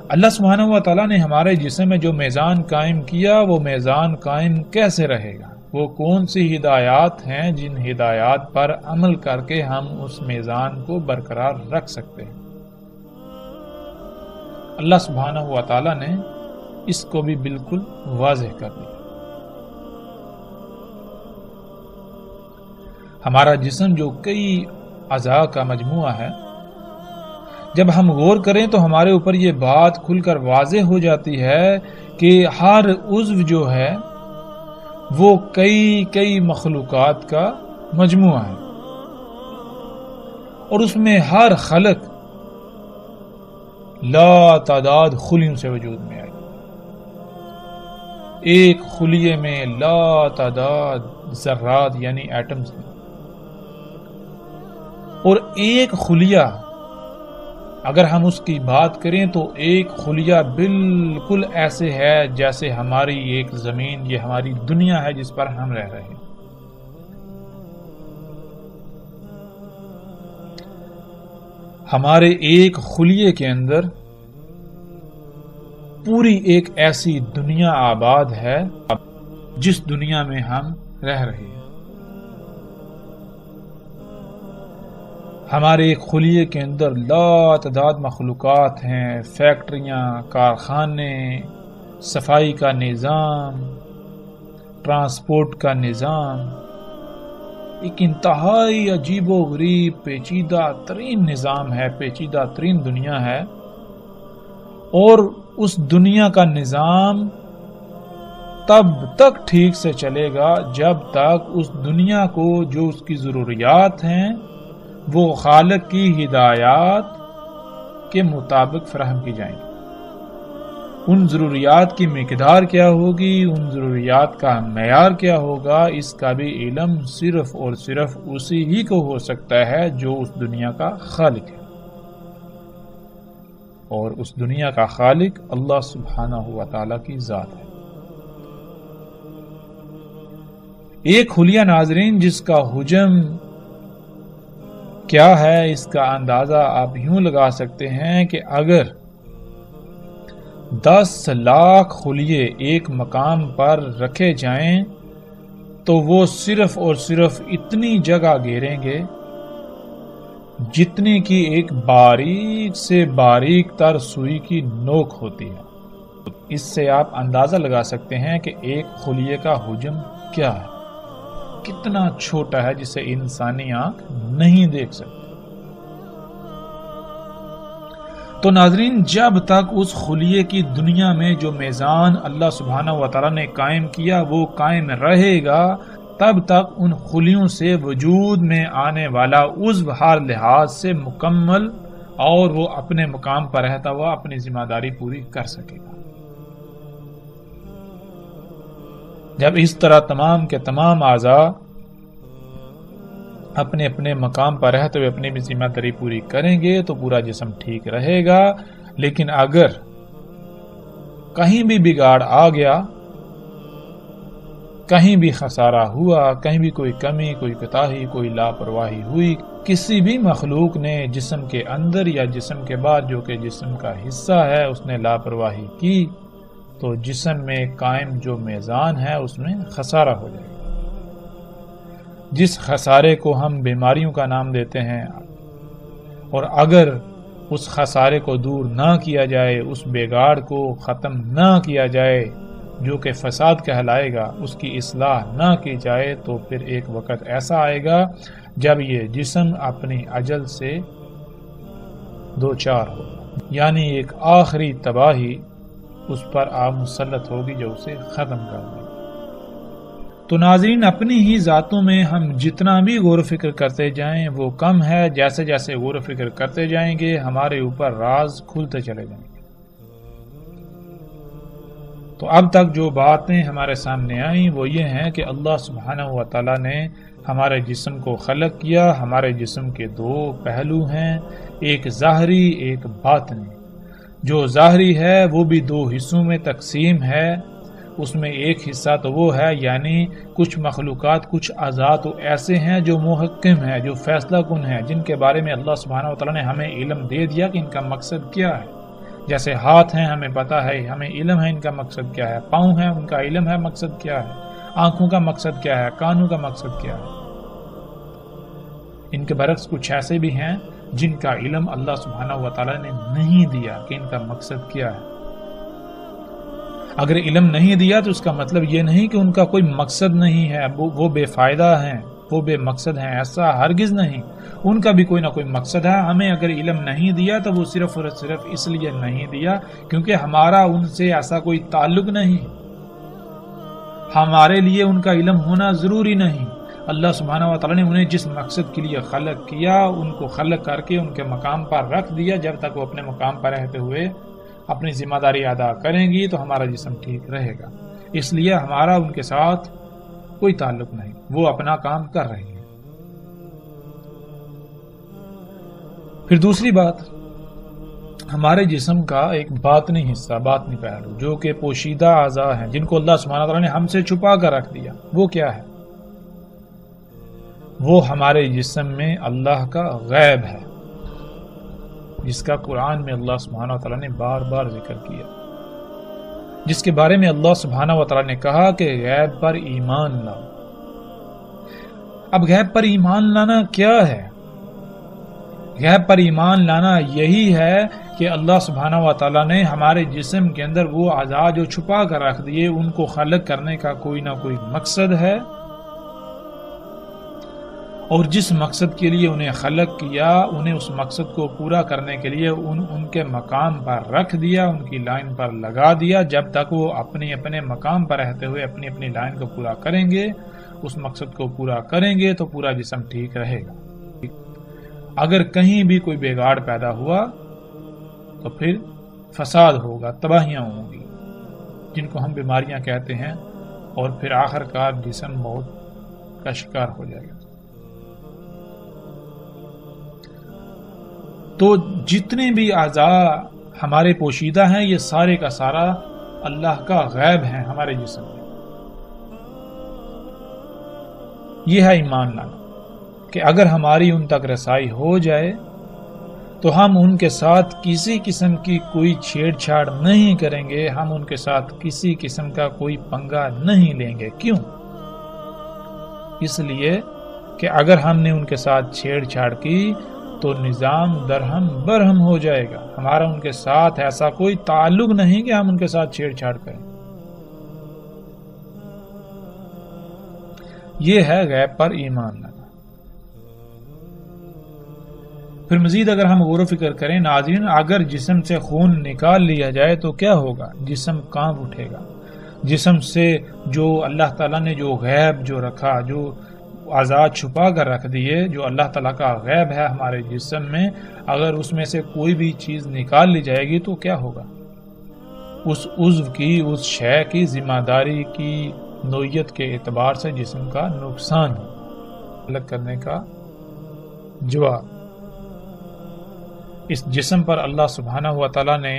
اللہ سبحانہ و تعالیٰ نے ہمارے جسم میں جو میزان قائم کیا وہ میزان قائم کیسے رہے گا؟ وہ کون سی ہدایات ہیں جن ہدایات پر عمل کر کے ہم اس میزان کو برقرار رکھ سکتے ہیں؟ اللہ سبحانہ و تعالیٰ نے اس کو بھی بالکل واضح کر دیا۔ ہمارا جسم جو کئی اعضاء کا مجموعہ ہے، جب ہم غور کریں تو ہمارے اوپر یہ بات کھل کر واضح ہو جاتی ہے کہ ہر عضو جو ہے وہ کئی مخلوقات کا مجموعہ ہے، اور اس میں ہر خلق لا تعداد خلیوں سے وجود میں آئی۔ ایک خلیے میں لا تعداد ذرات یعنی ایٹمز ہیں، اور ایک خلیہ اگر ہم اس کی بات کریں تو ایک خلیہ بالکل ایسے ہے جیسے ہماری ایک زمین، یہ ہماری دنیا ہے جس پر ہم رہ رہے ہیں۔ ہمارے ایک خلیے کے اندر پوری ایک ایسی دنیا آباد ہے جس دنیا میں ہم رہ رہے ہیں۔ ہمارے ایک خلیے کے اندر لا تعداد مخلوقات ہیں، فیکٹریاں، کارخانے، صفائی کا نظام، ٹرانسپورٹ کا نظام، ایک انتہائی عجیب و غریب پیچیدہ ترین نظام ہے، پیچیدہ ترین دنیا ہے، اور اس دنیا کا نظام تب تک ٹھیک سے چلے گا جب تک اس دنیا کو جو اس کی ضروریات ہیں وہ خالق کی ہدایات کے مطابق فراہم کی جائیں گی۔ ان ضروریات کی مقدار کیا ہوگی، ان ضروریات کا معیار کیا ہوگا، اس کا بھی علم صرف اور صرف اسی ہی کو ہو سکتا ہے جو اس دنیا کا خالق ہے، اور اس دنیا کا خالق اللہ سبحانہ و تعالی کی ذات ہے۔ ایک خلیہ ناظرین جس کا حجم کیا ہے، اس کا اندازہ آپ یوں لگا سکتے ہیں کہ اگر 10 لاکھ خلیے ایک مقام پر رکھے جائیں تو وہ صرف اور صرف اتنی جگہ گھیریں گے جتنی کی ایک باریک سے باریک تر سوئی کی نوک ہوتی ہے۔ اس سے آپ اندازہ لگا سکتے ہیں کہ ایک خلیے کا حجم کیا ہے، کتنا چھوٹا ہے جسے انسانی آنکھ نہیں دیکھ سکتی۔ تو ناظرین، جب تک اس خلیے کی دنیا میں جو میزان اللہ سبحانہ و تعالیٰ نے قائم کیا وہ قائم رہے گا، تب تک ان خلیوں سے وجود میں آنے والا عضو ہر لحاظ سے مکمل اور وہ اپنے مقام پر رہتا ہوا اپنی ذمہ داری پوری کر سکے گا۔ جب اس طرح تمام کے تمام اعضاء اپنے اپنے مقام پر رہتے ہوئے اپنی بھی ذمہ داری پوری کریں گے تو پورا جسم ٹھیک رہے گا، لیکن اگر کہیں بھی بگاڑ آ گیا، کہیں بھی خسارہ ہوا، کہیں بھی کوئی کمی، کوئی کوتاہی، کوئی لاپرواہی ہوئی، کسی بھی مخلوق نے جسم کے اندر یا جسم کے بعد جو کہ جسم کا حصہ ہے اس نے لاپرواہی کی تو جسم میں قائم جو میزان ہے اس میں خسارہ ہو جائے گا۔ جس خسارے کو ہم بیماریوں کا نام دیتے ہیں، اور اگر اس خسارے کو دور نہ کیا جائے، اس بگاڑ کو ختم نہ کیا جائے جو کہ فساد کہلائے گا، اس کی اصلاح نہ کی جائے تو پھر ایک وقت ایسا آئے گا جب یہ جسم اپنی اجل سے دوچار ہو، یعنی ایک آخری تباہی اس پر مسلط ہوگی جو اسے ختم کر دے۔ تو ناظرین، اپنی ہی ذاتوں میں ہم جتنا بھی غور و فکر کرتے جائیں وہ کم ہے، جیسے جیسے غور و فکر کرتے جائیں گے ہمارے اوپر راز کھلتے چلے جائیں گے۔ تو اب تک جو باتیں ہمارے سامنے آئیں وہ یہ ہیں کہ اللہ سبحانہ و تعالیٰ نے ہمارے جسم کو خلق کیا۔ ہمارے جسم کے دو پہلو ہیں، ایک ظاہری ایک باطنی۔ جو ظاہری ہے وہ بھی دو حصوں میں تقسیم ہے، اس میں ایک حصہ تو وہ ہے یعنی کچھ مخلوقات، کچھ اعضاء تو ایسے ہیں جو محکم ہیں، جو فیصلہ کن ہیں، جن کے بارے میں اللہ سبحانہ و تعالیٰ نے ہمیں علم دے دیا کہ ان کا مقصد کیا ہے، جیسے ہاتھ ہیں، ہمیں پتا ہے، ہمیں علم ہے ان کا مقصد کیا ہے، پاؤں ہیں ان کا علم ہے مقصد کیا ہے، آنکھوں کا مقصد کیا ہے، کانوں کا مقصد کیا ہے۔ ان کے برعکس کچھ ایسے بھی ہیں جن کا علم اللہ سبحانہ و تعالیٰ نے نہیں دیا کہ ان کا مقصد کیا ہے۔ اگر علم نہیں دیا تو اس کا مطلب یہ نہیں کہ ان کا کوئی مقصد نہیں ہے، وہ بے فائدہ ہیں، وہ بے مقصد ہیں، ایسا ہرگز نہیں، ان کا بھی کوئی نہ کوئی مقصد ہے۔ ہمیں اگر علم نہیں دیا تو وہ صرف اور صرف اس لیے نہیں دیا کیونکہ ہمارا ان سے ایسا کوئی تعلق نہیں، ہمارے لیے ان کا علم ہونا ضروری نہیں۔ اللہ سبحانہ و تعالیٰ نے انہیں جس مقصد کے لیے خلق کیا، ان کو خلق کر کے ان کے مقام پر رکھ دیا، جب تک وہ اپنے مقام پر رہتے ہوئے اپنی ذمہ داری ادا کریں گی تو ہمارا جسم ٹھیک رہے گا۔ اس لیے ہمارا ان کے ساتھ کوئی تعلق نہیں، وہ اپنا کام کر رہے ہیں۔ پھر دوسری بات، ہمارے جسم کا ایک باطنی حصہ، باطنی پہلو جو کہ پوشیدہ اعضاء ہیں، جن کو اللہ سبحانہ تعالیٰ نے ہم سے چھپا کر رکھ دیا، وہ کیا ہے؟ وہ ہمارے جسم میں اللہ کا غیب ہے، جس کا قرآن میں اللہ سبحانہ وتعالیٰ نے بار بار ذکر کیا، جس کے بارے میں اللہ سبحانہ وتعالیٰ نے کہا کہ غیب پر ایمان لاؤ۔ اب غیب پر ایمان لانا کیا ہے؟ غیب پر ایمان لانا یہی ہے کہ اللہ سبحانہ وتعالیٰ نے ہمارے جسم کے اندر وہ اعضاء جو چھپا کر رکھ دیے، ان کو خلق کرنے کا کوئی نہ کوئی مقصد ہے، اور جس مقصد کے لیے انہیں خلق کیا، انہیں اس مقصد کو پورا کرنے کے لیے ان کے مقام پر رکھ دیا، ان کی لائن پر لگا دیا۔ جب تک وہ اپنے اپنے مقام پر رہتے ہوئے اپنی اپنی لائن کو پورا کریں گے، اس مقصد کو پورا کریں گے تو پورا جسم ٹھیک رہے گا۔ اگر کہیں بھی کوئی بگاڑ پیدا ہوا تو پھر فساد ہوگا، تباہیاں ہوں گی، جن کو ہم بیماریاں کہتے ہیں، اور پھر آخر کار جسم موت کا شکار ہو جائے گا۔ تو جتنے بھی اعضاء ہمارے پوشیدہ ہیں، یہ سارے کا سارا اللہ کا غیب ہے ہمارے جسم میں۔ یہ ہے ایمان لانا کہ اگر ہماری ان تک رسائی ہو جائے تو ہم ان کے ساتھ کسی قسم کی کوئی چھیڑ چھاڑ نہیں کریں گے، ہم ان کے ساتھ کسی قسم کا کوئی پنگا نہیں لیں گے۔ کیوں؟ اس لیے کہ اگر ہم نے ان کے ساتھ چھیڑ چھاڑ کی تو نظام درہم برہم ہو جائے گا۔ ہمارا ان کے ساتھ ایسا کوئی تعلق نہیں کہ ہم ان کے ساتھ چھیڑ چھاڑ کریں۔ یہ ہے غیب پر ایمان لانا۔ پھر مزید اگر ہم غور و فکر کریں ناظرین، اگر جسم سے خون نکال لیا جائے تو کیا ہوگا؟ جسم کانپ اٹھے گا۔ جسم سے جو اللہ تعالیٰ نے جو غیب جو رکھا، جو اعضاء چھپا کر رکھ دیے، جو اللہ تعالیٰ کا غیب ہے ہمارے جسم میں، اگر اس میں سے کوئی بھی چیز نکال لی جائے گی تو کیا ہوگا؟ اس عضو کی، اس شے کی ذمہ داری کی نوعیت کے اعتبار سے جسم کا نقصان الگ کرنے کا جواب۔ اس جسم پر اللہ سبحانہ و تعالیٰ نے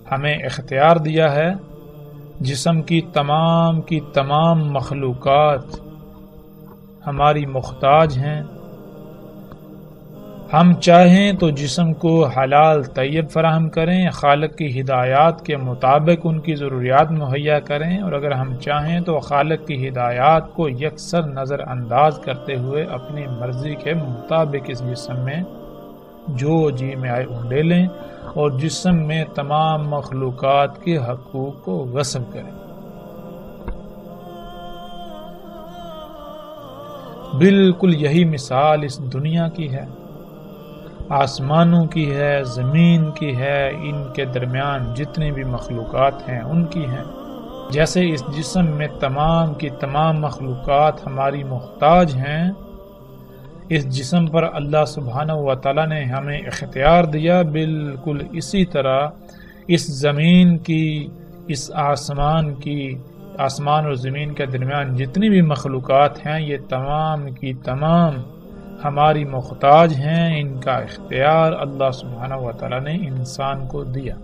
ہمیں اختیار دیا ہے۔ جسم کی تمام مخلوقات ہماری محتاج ہیں۔ ہم چاہیں تو جسم کو حلال طیب فراہم کریں، خالق کی ہدایات کے مطابق ان کی ضروریات مہیا کریں، اور اگر ہم چاہیں تو خالق کی ہدایات کو یکسر نظر انداز کرتے ہوئے اپنی مرضی کے مطابق اس جسم میں جو جی میں آئے انڈے لیں اور جسم میں تمام مخلوقات کے حقوق کو غصب کریں۔ بالکل یہی مثال اس دنیا کی ہے، آسمانوں کی ہے، زمین کی ہے، ان کے درمیان جتنے بھی مخلوقات ہیں ان کی ہیں۔ جیسے اس جسم میں تمام کی تمام مخلوقات ہماری محتاج ہیں، اس جسم پر اللہ سبحانہ و تعالیٰ نے ہمیں اختیار دیا، بالکل اسی طرح اس زمین کی، اس آسمان اور زمین کے درمیان جتنی بھی مخلوقات ہیں یہ تمام کی تمام ہماری محتاج ہیں۔ ان کا اختیار اللہ سبحانہ و تعالیٰ نے انسان کو دیا،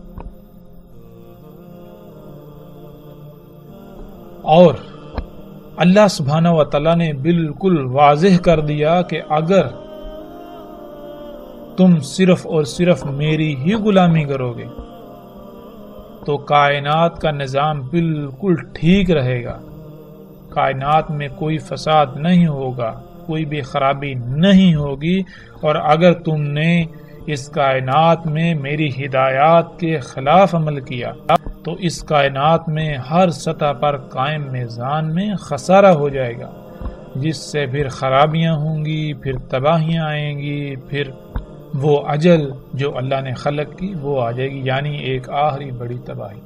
اور اللہ سبحانہ و تعالیٰ نے بالکل واضح کر دیا کہ اگر تم صرف اور صرف میری ہی غلامی کرو گے تو کائنات کا نظام بالکل ٹھیک رہے گا، کائنات میں کوئی فساد نہیں ہوگا، کوئی بھی خرابی نہیں ہوگی۔ اور اگر تم نے اس کائنات میں میری ہدایات کے خلاف عمل کیا تو اس کائنات میں ہر سطح پر قائم میزان میں خسارہ ہو جائے گا، جس سے پھر خرابیاں ہوں گی، پھر تباہیاں آئیں گی، پھر وہ اجل جو اللہ نے خلق کی وہ آ جائے گی، یعنی ایک آخری بڑی تباہی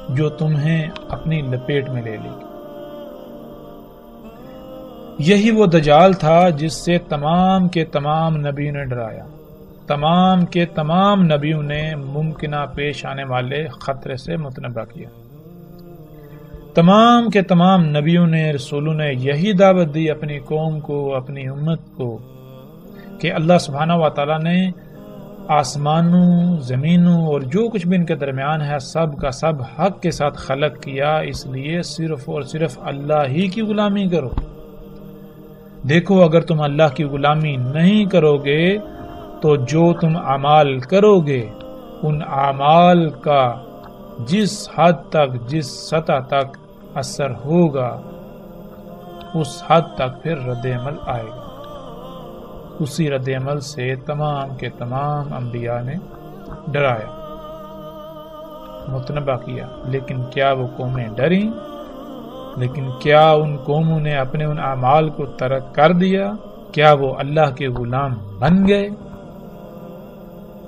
جو تمہیں اپنی لپیٹ میں لے لے گی۔ یہی وہ دجال تھا جس سے تمام کے تمام نبیوں نے ڈرایا، تمام کے تمام نبیوں نے ممکنہ پیش آنے والے خطرے سے متنبہ کیا، تمام کے تمام نبیوں نے، رسولوں نے یہی دعوت دی اپنی قوم کو، اپنی امت کو، کہ اللہ سبحانہ و تعالیٰ نے آسمانوں، زمینوں اور جو کچھ بھی ان کے درمیان ہے سب کا سب حق کے ساتھ خلق کیا، اس لیے صرف اور صرف اللہ ہی کی غلامی کرو۔ دیکھو اگر تم اللہ کی غلامی نہیں کرو گے تو جو تم اعمال کرو گے ان اعمال کا جس حد تک، جس سطح تک اثر ہوگا اس حد تک پھر رد عمل آئے گا۔ اسی رد عمل سے تمام کے تمام انبیاء نے ڈرایا، متنبہ کیا، لیکن کیا وہ قومیں ڈریں؟ لیکن کیا ان قوموں نے اپنے ان اعمال کو ترک کر دیا؟ کیا وہ اللہ کے غلام بن گئے؟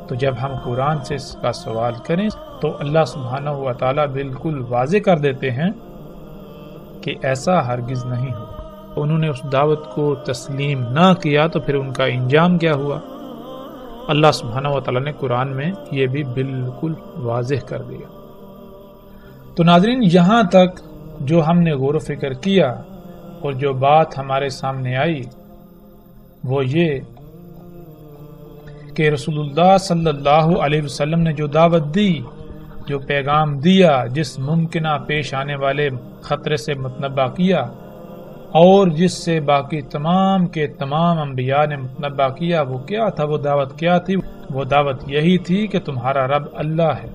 تو جب ہم قرآن سے اس کا سوال کریں تو اللہ سبحانہ و تعالیٰ بالکل واضح کر دیتے ہیں کہ ایسا ہرگز نہیں ہو۔ انہوں نے اس دعوت کو تسلیم نہ کیا تو پھر ان کا انجام کیا ہوا؟ اللہ سبحانہ و تعالیٰ نے قرآن میں یہ بھی بالکل واضح کر دیا۔ تو ناظرین، یہاں تک جو ہم نے غور و فکر کیا اور جو بات ہمارے سامنے آئی وہ یہ کہ رسول اللہ صلی اللہ علیہ وسلم نے جو دعوت دی، جو پیغام دیا، جس ممکنہ پیش آنے والے خطرے سے متنبہ کیا اور جس سے باقی تمام کے تمام انبیاء نے متنبہ کیا، وہ کیا تھا؟ وہ دعوت کیا تھی؟ وہ دعوت یہی تھی کہ تمہارا رب اللہ ہے،